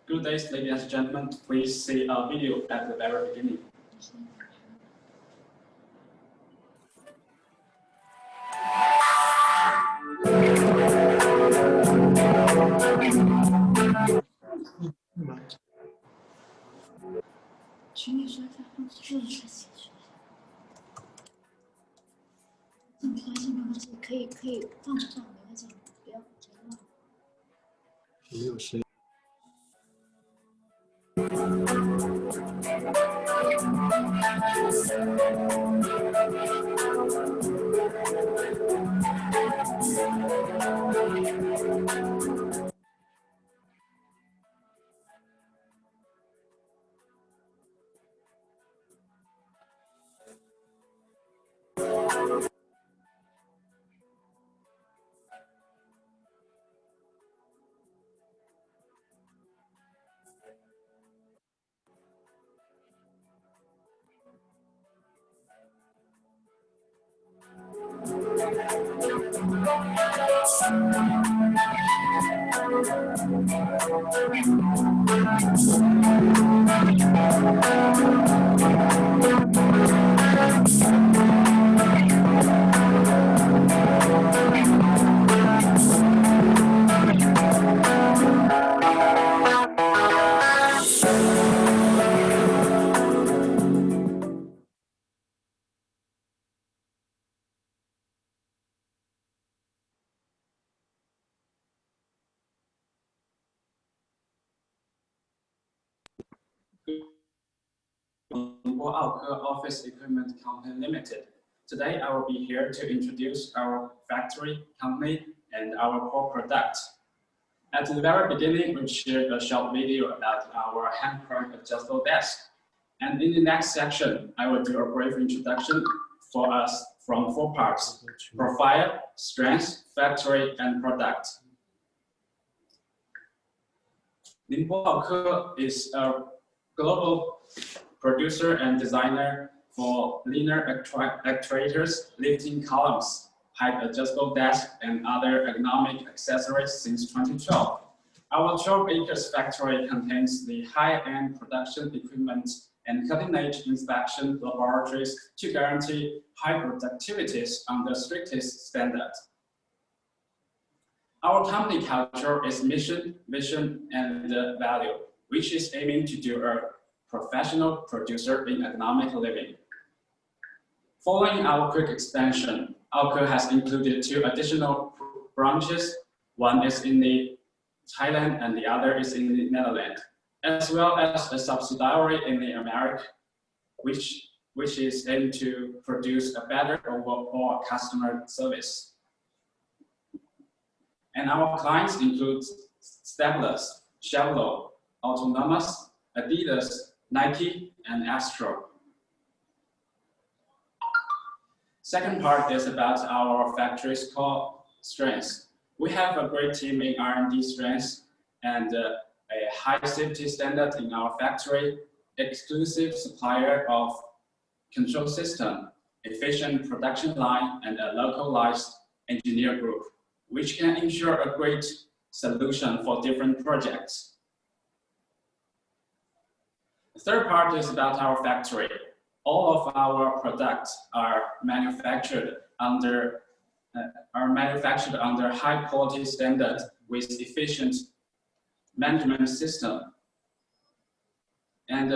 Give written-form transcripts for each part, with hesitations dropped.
Good day, ladies and gentlemen. Please see a video at the very beginning. AOKE Office Equipment Company Limited. Today, I will be here to introduce our factory, company, and our core product. At the very beginning, we shared a short video about our hand crank adjustable desk. And in the next section, I will do a brief introduction for us from 4 parts: profile, strength, factory, and product. Ningbo AOKE is a global producer and designer for linear actuators, lifting columns, height adjustable desk, and other ergonomic accessories since 2012. Our 12 acres factory contains the high-end production equipment and cutting-edge inspection laboratories to guarantee high productivities under strictest standards. Our company culture is mission, vision, and value, which is aiming to do a professional producer in economic living. Following our quick expansion, AOKE has included 2 additional branches. One is in the Thailand and the other is in the Netherlands, as well as a subsidiary in the America, which is aimed to produce a better overall customer service. And our clients include Stablers, Chevrolet, Autonomous, Adidas, Nike, and Astro. Second part is about our factory's core strengths. We have a great team in R&D strengths and a high safety standard in our factory, exclusive supplier of control system, efficient production line, and a localized engineer group, which can ensure a great solution for different projects. The third part is about our factory. All of our products are manufactured under high quality standards with efficient management system. And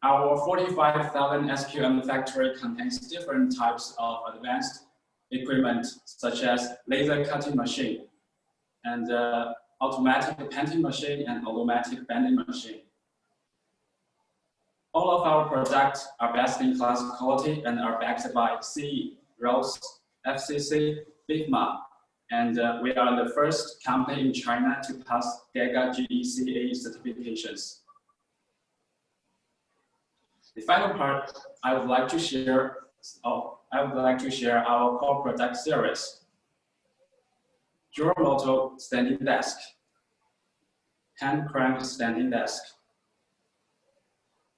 our 45,000 SQM factory contains different types of advanced equipment, such as laser cutting machine and automatic painting machine and automatic bending machine. All of our products are best-in-class quality and are backed by CE, RoHS, FCC, BIFMA, and we are the first company in China to pass GEGA GECA certifications. The final part, I would like to share our core product series: dual motor standing desk, hand crank standing desk,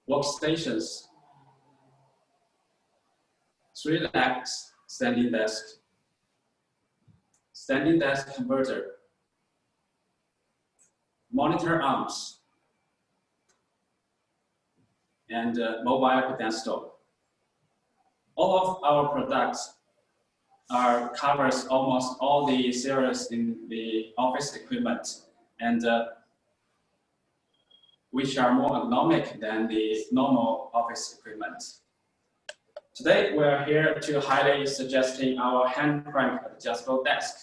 workstations, 3-legs standing desk converter, monitor arms, and mobile pedestal. All of our products covers almost all the series in the office equipment, and which are more ergonomic than the normal office equipment. Today, we are here to highly suggesting our hand crank adjustable desk.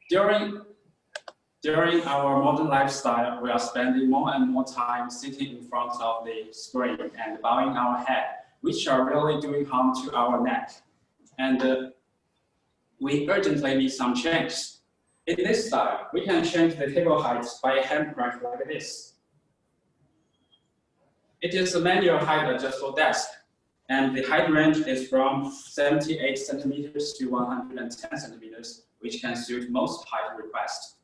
During our modern lifestyle, we are spending more and more time sitting in front of the screen and bowing our head, which are really doing harm to our neck. And we urgently need some change. In this style, we can change the table height by a hand crank like this. It is a manual height adjustable desk, and the height range is from 78 centimeters to 110 centimeters, which can suit most height requests.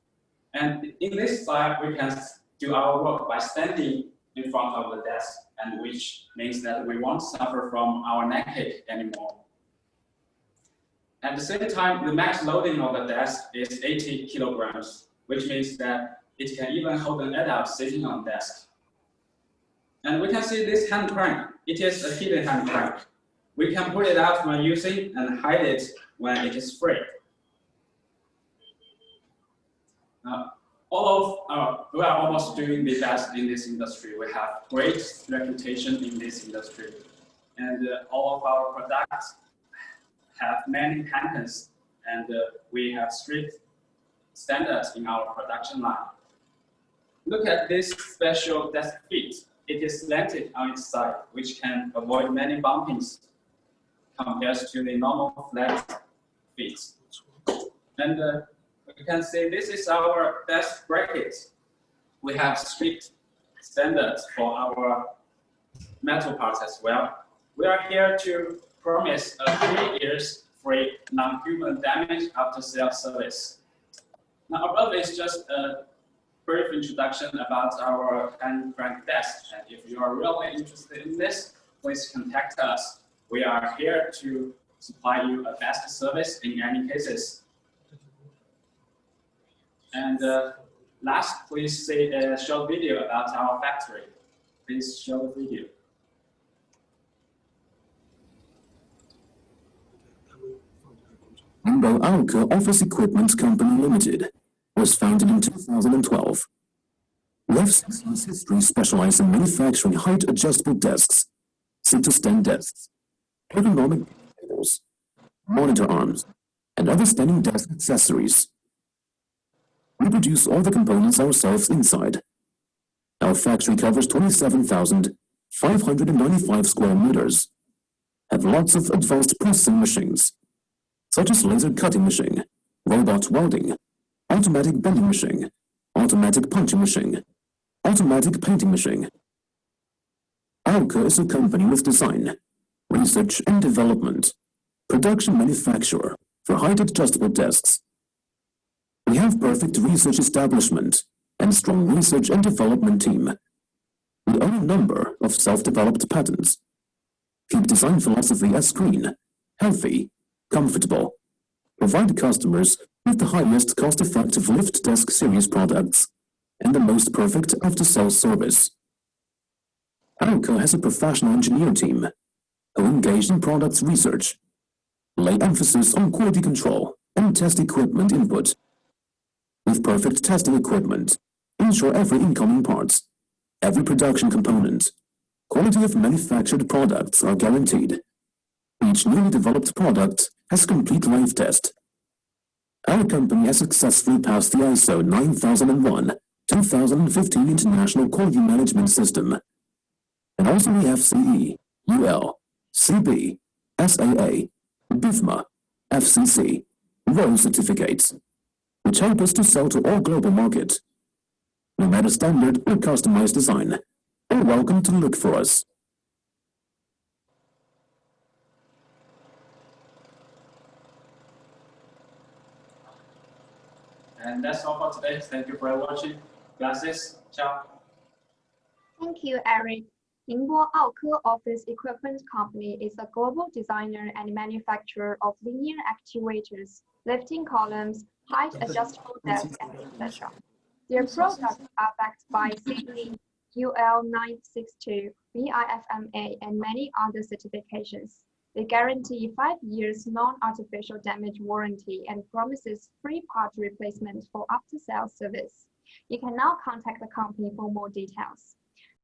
And in this style, we can do our work by standing in front of the desk, and which means that we won't suffer from our neck ache anymore. At the same time, the max loading of the desk is 80 kilograms, which means that it can even hold an adult sitting on the desk. And we can see this hand crank. It is a hidden hand crank. We can pull it out when using and hide it when it is free. We are almost doing the best in this industry. We have great reputation in this industry. And all of our products have many patents, and we have strict standards in our production line. Look at this special desk feet. It is slanted on its side, which can avoid many bumpings compared to the normal flat feet. And you can see this is our desk bracket. We have strict standards for our metal parts as well. We are here to promise a 3 years free non-human damage after sales service. Now above is just a brief introduction about our hand crank desk. And if you are really interested in this, please contact us. We are here to supply you a best service in any cases. And last, please see a short video about our factory. Please show the video. AOKE Office Equipment Company Limited was founded in 2012. We have 6 years history specialized in manufacturing height-adjustable desks, sit-to-stand desks, ergonomic tables, monitor arms, and other standing desk accessories. We produce all the components ourselves inside. Our factory covers 27,595 square meters, have lots of advanced pressing machines, such as laser cutting machine, robot welding, automatic bending machine, automatic punching machine, automatic painting machine. AOKE is a company with design, research and development, production manufacturer for height-adjustable desks. We have perfect research establishment and strong research and development team. We own a number of self-developed patents. Keep design philosophy as green, healthy, comfortable. Provide customers with the highest cost-effective lift desk series products and the most perfect after-sales service. AOKE has a professional engineer team who engage in products research, lay emphasis on quality control and test equipment input. With perfect testing equipment, ensure every incoming parts, every production component, quality of manufactured products are guaranteed. Each newly developed product has a complete life test. Our company has successfully passed the ISO 9001-2015 International Quality Management System. And also we have CE, UL, CB, SAA, BIFMA, FCC, ROE certificates, which help us to sell to all global market. No matter standard or customized design, you're welcome to look for us. And that's all for today. Thank you for watching. Gracias. Ciao. Thank you, Eric. Ningbo AOKE Office Equipment Company is a global designer and manufacturer of linear actuators, lifting columns, height adjustable desk, and etc. Their products are backed by Sydney UL 962, BIFMA, and many other certifications. They guarantee 5 years non-artificial damage warranty and promises free part replacement for after-sales service. You can now contact the company for more details.